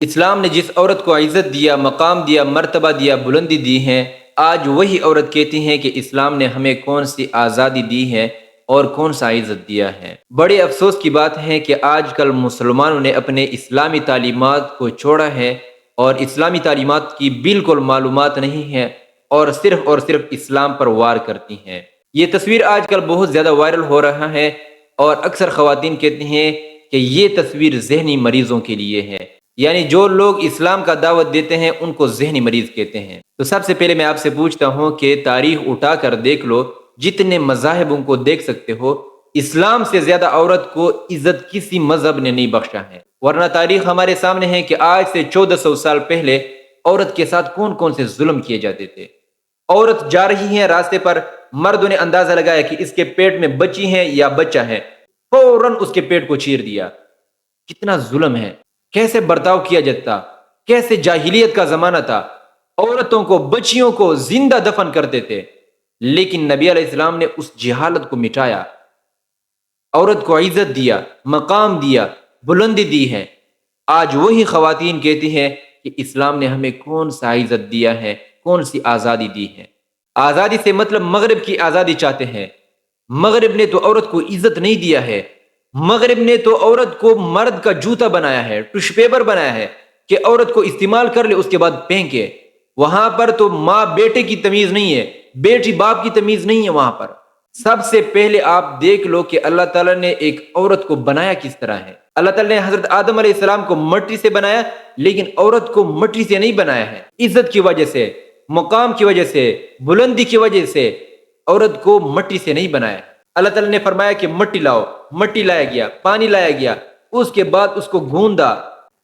اسلام نے جس عورت کو عزت دیا، مقام دیا، مرتبہ دیا، بلندی دی ہے، آج وہی عورت کہتی ہیں کہ اسلام نے ہمیں کون سی آزادی دی ہے اور کون سا عزت دیا ہے۔ بڑے افسوس کی بات ہے کہ آج کل مسلمانوں نے اپنے اسلامی تعلیمات کو چھوڑا ہے اور اسلامی تعلیمات کی بالکل معلومات نہیں ہے اور صرف اسلام پر وار کرتی ہیں۔ یہ تصویر آج کل بہت زیادہ وائرل ہو رہا ہے اور اکثر خواتین کہتی ہیں کہ یہ تصویر ذہنی مریضوں کے لیے ہے، یعنی جو لوگ اسلام کا دعوت دیتے ہیں ان کو ذہنی مریض کہتے ہیں۔ تو سب سے پہلے میں آپ سے پوچھتا ہوں کہ تاریخ اٹھا کر دیکھ لو، جتنے مذاہب ان کو دیکھ سکتے ہو، اسلام سے زیادہ عورت کو عزت کسی مذہب نے نہیں بخشا ہے۔ ورنہ تاریخ ہمارے سامنے ہے کہ آج سے 1400 سال پہلے عورت کے ساتھ کون کون سے ظلم کیے جاتے تھے۔ عورت جا رہی ہے راستے پر، مردوں نے اندازہ لگایا کہ اس کے پیٹ میں بچی ہے یا بچہ ہے، فوراً اس کے پیٹ کو چیر دیا۔ کتنا ظلم ہے، کیسے برتاؤ کیا جاتا، کیسے جاہلیت کا زمانہ تھا، عورتوں کو، بچیوں کو زندہ دفن کرتے تھے۔ لیکن نبی علیہ السلام نے اس جہالت کو مٹایا، عورت کو عزت دیا، مقام دیا، بلندی دی ہے۔ آج وہی خواتین کہتی ہیں کہ اسلام نے ہمیں کون سا عزت دیا ہے، کون سی آزادی دی ہے۔ آزادی سے مطلب مغرب کی آزادی چاہتے ہیں۔ مغرب نے تو عورت کو عزت نہیں دیا ہے، مغرب نے تو عورت کو مرد کا جوتا بنایا ہے، ٹش پیپر بنایا ہے کہ عورت کو استعمال کر لے اس کے بعد پھینکے۔ وہاں پر تو ماں بیٹے کی تمیز نہیں ہے، بیٹی باپ کی تمیز نہیں ہے۔ وہاں پر سب سے پہلے آپ دیکھ لو کہ اللہ تعالیٰ نے ایک عورت کو بنایا کس طرح ہے۔ اللہ تعالیٰ نے حضرت آدم علیہ السلام کو مٹی سے بنایا، لیکن عورت کو مٹی سے نہیں بنایا ہے۔ عزت کی وجہ سے، مقام کی وجہ سے، بلندی کی وجہ سے عورت کو مٹی سے نہیں بنایا۔ اللہ تعالیٰ نے فرمایا کہ مٹی لاؤ، مٹی لایا گیا، پانی لایا گیا، اس کے بعد اس کو گھوندا،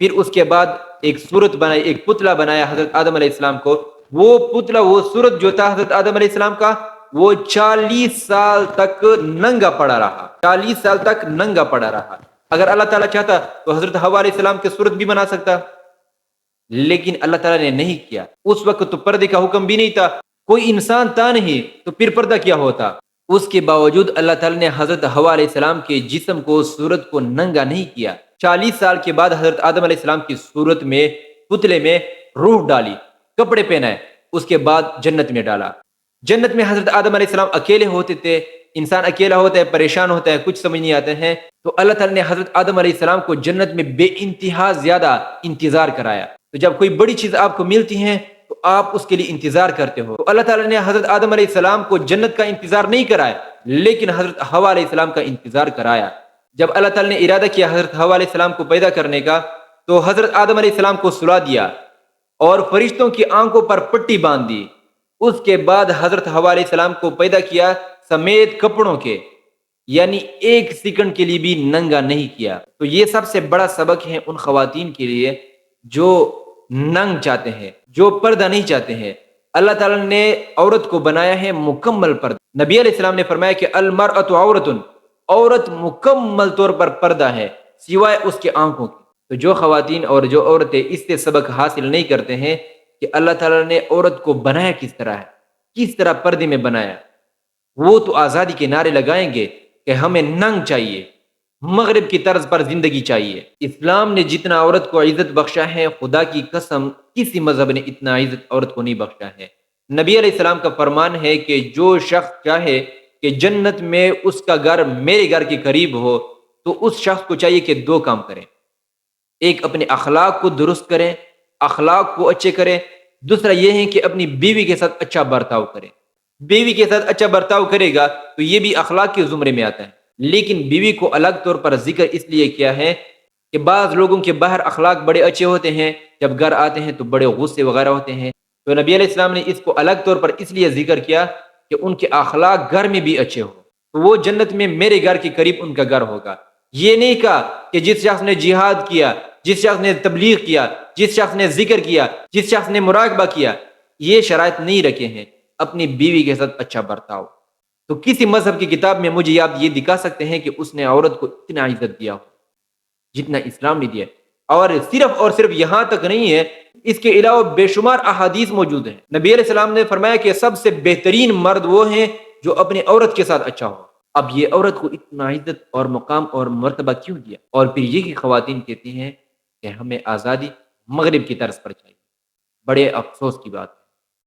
پھر اس کے بعد ایک صورت بنائی، ایک پتلا بنایا حضرت آدم علیہ السلام کو۔ وہ پتلا، وہ صورت جو تھا حضرت آدم علیہ السلام کا، وہ 40 سال تک ننگا پڑا رہا، 40 سال تک ننگا پڑا رہا۔ اگر اللہ تعالیٰ چاہتا تو حضرت حوا علیہ السلام کی صورت بھی بنا سکتا، لیکن اللہ تعالیٰ نے نہیں کیا۔ اس وقت تو پردے کا حکم بھی نہیں تھا، کوئی انسان تھا نہیں، تو پھر پردہ کیا ہوتا۔ اس کے باوجود اللہ تعالیٰ نے حضرت حوا علیہ السلام کے جسم کو، صورت کو ننگا نہیں کیا۔ 40 سال کے بعد حضرت آدم علیہ السلام کی صورت میں، پتلے میں روح ڈالی، کپڑے پہنائے، اس کے بعد جنت میں ڈالا۔ جنت میں حضرت آدم علیہ السلام اکیلے ہوتے تھے۔ انسان اکیلا ہوتا ہے، پریشان ہوتا ہے، کچھ سمجھ نہیں آتے ہیں، تو اللہ تعالیٰ نے حضرت آدم علیہ السلام کو جنت میں بے انتہا زیادہ انتظار کرایا۔ تو جب کوئی بڑی چیز آپ کو ملتی ہے تو آپ اس کے لیے انتظار کرتے ہو۔ تو اللہ تعالیٰ نے حضرت آدم علیہ السلام کو جنت کا انتظار نہیں کرایا، لیکن حضرت حوا علیہ السلام کا انتظار کرایا۔ جب اللہ تعالیٰ نے ارادہ کیا حضرت حوا علیہ السلام کو پیدا کرنے کا، تو حضرت آدم علیہ السلام کو سلا دیا اور فرشتوں کی آنکھوں پر پٹی باندھ دی۔ اس کے بعد حضرت حوا علیہ السلام کو پیدا کیا سمیت کپڑوں کے، یعنی ایک سیکنڈ کے لیے بھی ننگا نہیں کیا۔ تو یہ سب سے بڑا سبق ہے ان خواتین کے لیے جو ننگ چاہتے ہیں، جو پردہ نہیں چاہتے ہیں۔ اللہ تعالیٰ نے عورت کو بنایا ہے مکمل پردہ۔ نبی علیہ السلام نے فرمایا کہ المرأۃ عورۃ، عورت مکمل طور پر پردہ ہے سوائے اس کے آنکھوں کی۔ تو جو خواتین اور جو عورتیں اس سے سبق حاصل نہیں کرتے ہیں کہ اللہ تعالیٰ نے عورت کو بنایا کس طرح ہے، کس طرح پردے میں بنایا، وہ تو آزادی کے نعرے لگائیں گے کہ ہمیں ننگ چاہیے، مغرب کی طرز پر زندگی چاہیے۔ اسلام نے جتنا عورت کو عزت بخشا ہے، خدا کی قسم کسی مذہب نے اتنا عزت عورت کو نہیں بخشا ہے۔ نبی علیہ السلام کا فرمان ہے کہ جو شخص چاہے کہ جنت میں اس کا گھر میرے گھر کے قریب ہو، تو اس شخص کو چاہیے کہ 2 کام کریں۔ ایک، اپنے اخلاق کو درست کریں، اخلاق کو اچھے کریں۔ دوسرا یہ ہے کہ اپنی بیوی کے ساتھ اچھا برتاؤ کریں۔ بیوی کے ساتھ اچھا برتاؤ کرے گا تو یہ بھی اخلاق کے زمرے میں آتا ہے، لیکن بیوی کو الگ طور پر ذکر اس لیے کیا ہے کہ بعض لوگوں کے باہر اخلاق بڑے اچھے ہوتے ہیں، جب گھر آتے ہیں تو بڑے غصے وغیرہ ہوتے ہیں۔ تو نبی علیہ السلام نے اس کو الگ طور پر اس لیے ذکر کیا کہ ان کے اخلاق گھر میں بھی اچھے ہو، تو وہ جنت میں میرے گھر کے قریب ان کا گھر ہوگا۔ یہ نہیں کہا کہ جس شخص نے جہاد کیا، جس شخص نے تبلیغ کیا، جس شخص نے ذکر کیا، جس شخص نے مراقبہ کیا، یہ شرائط نہیں رکھے ہیں اپنی بیوی کے ساتھ اچھا برتاؤ۔ تو کسی مذہب کی کتاب میں مجھے آپ یہ دکھا سکتے ہیں کہ اس نے عورت کو اتنا عزت دیا ہو جتنا اسلام نے دیا ہے؟ اور صرف یہاں تک نہیں ہے، اس کے علاوہ بے شمار احادیث موجود ہیں۔ نبی علیہ السلام نے فرمایا کہ سب سے بہترین مرد وہ ہیں جو اپنی عورت کے ساتھ اچھا ہو۔ اب یہ عورت کو اتنا عزت اور مقام اور مرتبہ کیوں دیا؟ اور پھر یہی خواتین کہتی ہیں کہ ہمیں آزادی مغرب کی طرز پر چاہیے. بڑے افسوس کی بات ہے.